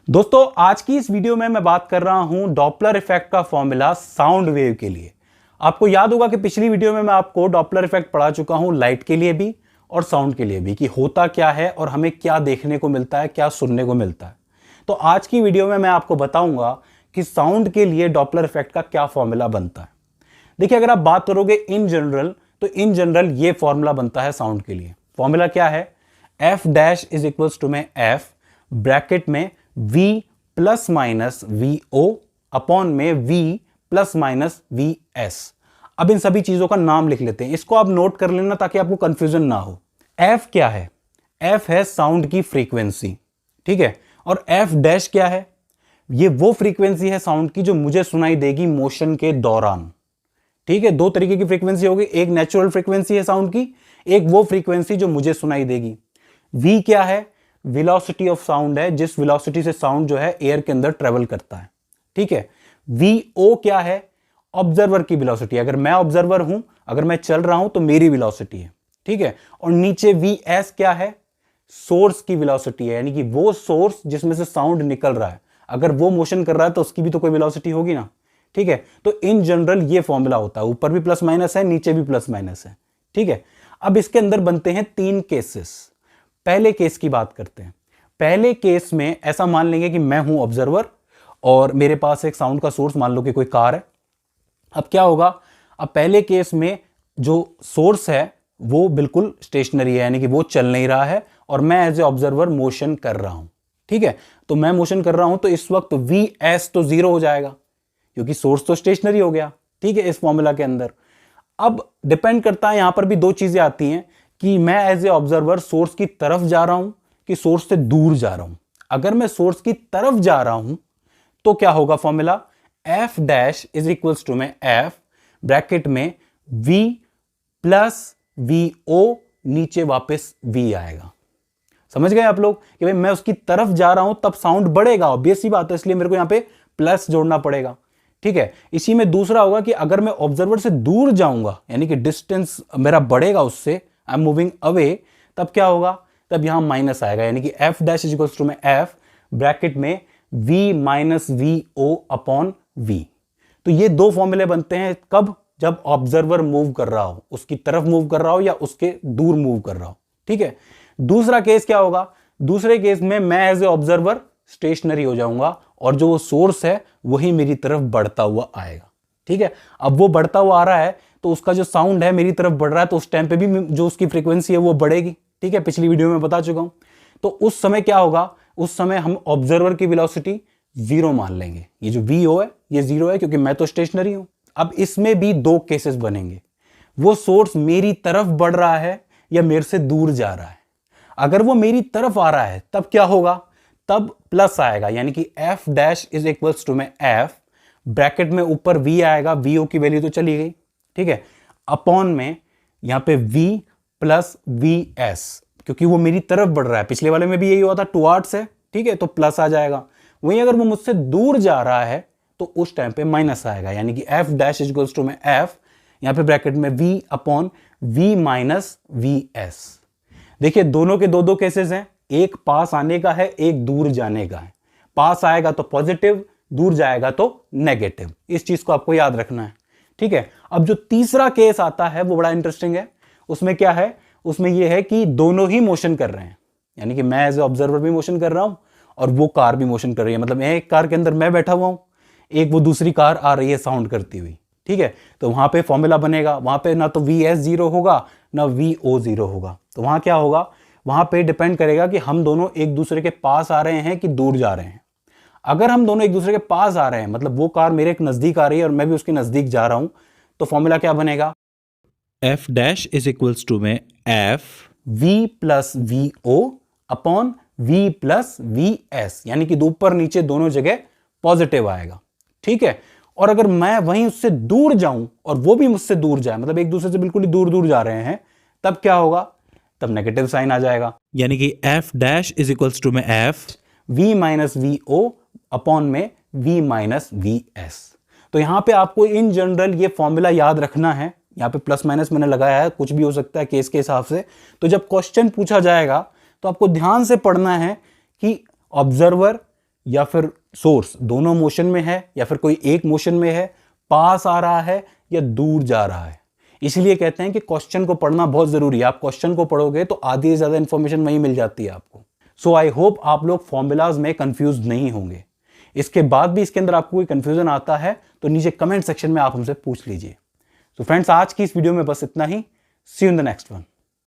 दोस्तों आज की इस वीडियो में मैं बात कर रहा हूं डॉपलर इफेक्ट का फॉर्मूला साउंड वेव के लिए। आपको याद होगा कि पिछली वीडियो में मैं आपको डॉपलर इफेक्ट पढ़ा चुका हूं लाइट के लिए भी और साउंड के लिए भी कि होता क्या है और हमें क्या देखने को मिलता है, क्या सुनने को मिलता है। तो आज की वीडियो में मैं आपको बताऊंगा कि साउंड के लिए डॉपलर इफेक्ट का क्या फॉर्मूला बनता है। देखिए, अगर आप बात करोगे इन जनरल तो इन जनरल ये फॉर्मूला बनता है साउंड के लिए। फॉर्मूला क्या है? F dash is equals to में एफ ब्रैकेट में v plus minus V O upon में v plus minus V S. अब इन सभी चीजों का नाम लिख लेते हैं, इसको आप नोट कर लेना ताकि आपको कंफ्यूजन ना हो। f क्या है? f है साउंड की फ्रीक्वेंसी, ठीक है। और f डैश क्या है? ये वो फ्रीक्वेंसी है साउंड की जो मुझे सुनाई देगी मोशन के दौरान, ठीक है। दो तरीके की फ्रीक्वेंसी होगी, एक नेचुरल फ्रीक्वेंसी है साउंड की, एक वो फ्रीक्वेंसी जो मुझे सुनाई देगी। v क्या है? वेलोसिटी ऑफ साउंड है, जिस वेलोसिटी से साउंड जो है एयर के अंदर ट्रेवल करता है, ठीक है। vo क्या है? ऑब्जर्वर की वेलोसिटी। अगर मैं ऑब्जर्वर हूं, अगर मैं चल रहा हूं तो मेरी वेलोसिटी है, ठीक है। और नीचे vs क्या है? सोर्स की वेलोसिटी है, यानी कि वो सोर्स जिसमें से साउंड निकल रहा है, अगर वो मोशन कर रहा है तो उसकी भी तो कोई वेलोसिटी होगी ना, ठीक है। तो इन जनरल ये फॉर्मूला होता है, ऊपर भी प्लस माइनस है, नीचे भी प्लस माइनस है, ठीक है। अब इसके अंदर बनते हैं तीन केसेस। पहले केस की बात करते हैं। पहले केस में ऐसा मान लेंगे कि मैं हूं ऑब्जर्वर और मेरे पास एक साउंड का सोर्स, मान लो कि कोई कार है। अब क्या होगा? अब पहले केस में जो सोर्स है वो बिल्कुल स्टेशनरी है, यानी कि वो चल नहीं रहा है और मैं एज ए ऑब्जर्वर मोशन कर रहा हूं, ठीक है। तो मैं मोशन कर रहा हूं तो इस वक्त वी एस तो जीरो हो जाएगा क्योंकि सोर्स तो स्टेशनरी हो गया, ठीक है, इस फॉर्मूला के अंदर। अब डिपेंड करता है, यहां पर भी दो चीजें आती हैं कि मैं एज ए ऑब्जर्वर सोर्स की तरफ जा रहा हूं कि सोर्स से दूर जा रहा हूं। अगर मैं सोर्स की तरफ जा रहा हूं तो क्या होगा formula? F dash is equals to में एफ ब्रैकेट में v प्लस वी ओ, नीचे वापस v आएगा। समझ गए आप लोग कि भाई मैं उसकी तरफ जा रहा हूं तब साउंड बढ़ेगा, ऑब्वियस सी बात है, इसलिए मेरे को यहां पे प्लस जोड़ना पड़ेगा, ठीक है। इसी में दूसरा होगा कि अगर मैं ऑब्जर्वर से दूर जाऊंगा, यानी कि डिस्टेंस मेरा बढ़ेगा उससे, आई एम मूविंग अवे, तब क्या होगा? तब यहां माइनस आएगा, यानी कि F dash is equals to में एफ ब्रैकेट में v minus V O upon V. तो ये दो फॉर्मूले बनते हैं कब? जब ऑब्जर्वर मूव कर रहा हो, उसकी तरफ मूव कर रहा हो या उसके दूर मूव कर रहा हो, ठीक है। दूसरा केस क्या होगा? दूसरे केस में मैं एज ए ऑब्जर्वर स्टेशनरी हो जाऊंगा और जो वो सोर्स है वही मेरी तरफ बढ़ता हुआ आएगा, ठीक है। अब वो बढ़ता हुआ आ रहा है तो उसका जो साउंड है मेरी तरफ बढ़ रहा है, तो उस टाइम पे भी जो उसकी फ्रीक्वेंसी है वो बढ़ेगी, ठीक है। पिछली वीडियो में बता चुका हूं। तो उस समय क्या होगा? उस समय हम ऑब्जर्वर की वेलोसिटी जीरो मान लेंगे। ये जो वी ओ है ये जीरो है क्योंकि मैं तो स्टेशनरी हूं। अब इसमें भी दो केसेस बनेंगे, वो सोर्स मेरी तरफ बढ़ रहा है या मेरे से दूर जा रहा है। अगर वो मेरी तरफ आ रहा है तब क्या होगा? तब प्लस आएगा, यानी कि F dash is equals to में एफ ब्रैकेट में ऊपर v आएगा, vo की वैल्यू तो चली गई, ठीक है, अपॉन में यहां पे v प्लस वी एस, क्योंकि वो मेरी तरफ बढ़ रहा है। पिछले वाले में भी यही हुआ था, टुवर्ड्स है, ठीक है, तो प्लस आ जाएगा। वहीं अगर वो मुझसे दूर जा रहा है तो उस टाइम पे माइनस आएगा, यानी कि F dash is equals to में एफ यहां पे ब्रैकेट में v upon V minus V S. देखिए, दोनों के दो दो केसेस हैं, एक पास आने का है, एक दूर जाने का है। पास आएगा तो पॉजिटिव, दूर जाएगा तो नेगेटिव। इस चीज को आपको याद रखना है, ठीक है। अब जो तीसरा केस आता है वो बड़ा इंटरेस्टिंग है। उसमें क्या है? उसमें यह है कि दोनों ही मोशन कर रहे हैं, यानी कि मैं एज ए ऑब्जर्वर भी मोशन कर रहा हूं और वो कार भी मोशन कर रही है। मतलब एक कार के अंदर मैं बैठा हुआ हूं, एक वो दूसरी कार आ रही है साउंड करती हुई, ठीक है। तो वहां पे फॉर्मूला बनेगा, वहां पे ना तो वी एस जीरो होगा ना वी ओ जीरो होगा। तो वहां क्या होगा? वहां पे डिपेंड करेगा कि हम दोनों एक दूसरे के पास आ रहे हैं कि दूर जा रहे हैं। अगर हम दोनों एक दूसरे के पास आ रहे हैं, मतलब वो कार मेरे नजदीक आ रही है और मैं भी उसके नजदीक जा रहा हूं, तो फॉर्मूला क्या बनेगा? F dash is equals to में F v plus V O upon v plus V S, यानी कि ऊपर नीचे दोनों जगह पॉजिटिव आएगा, ठीक है। और अगर मैं वहीं उससे दूर जाऊं और वो भी मुझसे दूर जाए, मतलब एक दूसरे से बिल्कुल ही दूर दूर जा रहे हैं, तब क्या होगा? तब नेगेटिव साइन आ जाएगा, यानी कि F dash is equals to में F v minus V O upon में v माइनस वी एस। तो यहां पे आपको इन जनरल ये फॉर्मूला याद रखना है। यहां पे प्लस माइनस मैंने लगाया है, कुछ भी हो सकता है केस के हिसाब से। तो जब क्वेश्चन पूछा जाएगा तो आपको ध्यान से पढ़ना है कि ऑब्जर्वर या फिर सोर्स दोनों मोशन में है या फिर कोई एक मोशन में है, पास आ रहा है या दूर जा रहा है। इसलिए कहते हैं कि क्वेश्चन को पढ़ना बहुत जरूरी है। आप क्वेश्चन को पढ़ोगे तो आधी से ज्यादा इंफॉर्मेशन वहीं मिल जाती है आपको। सो आई होप आप लोग फॉर्मूलाज में कंफ्यूज नहीं होंगे। इसके बाद भी इसके अंदर आपको कोई कंफ्यूजन आता है तो नीचे कमेंट सेक्शन में आप हमसे पूछ लीजिए। तो फ्रेंड्स, आज की इस वीडियो में बस इतना ही। See you in the next one.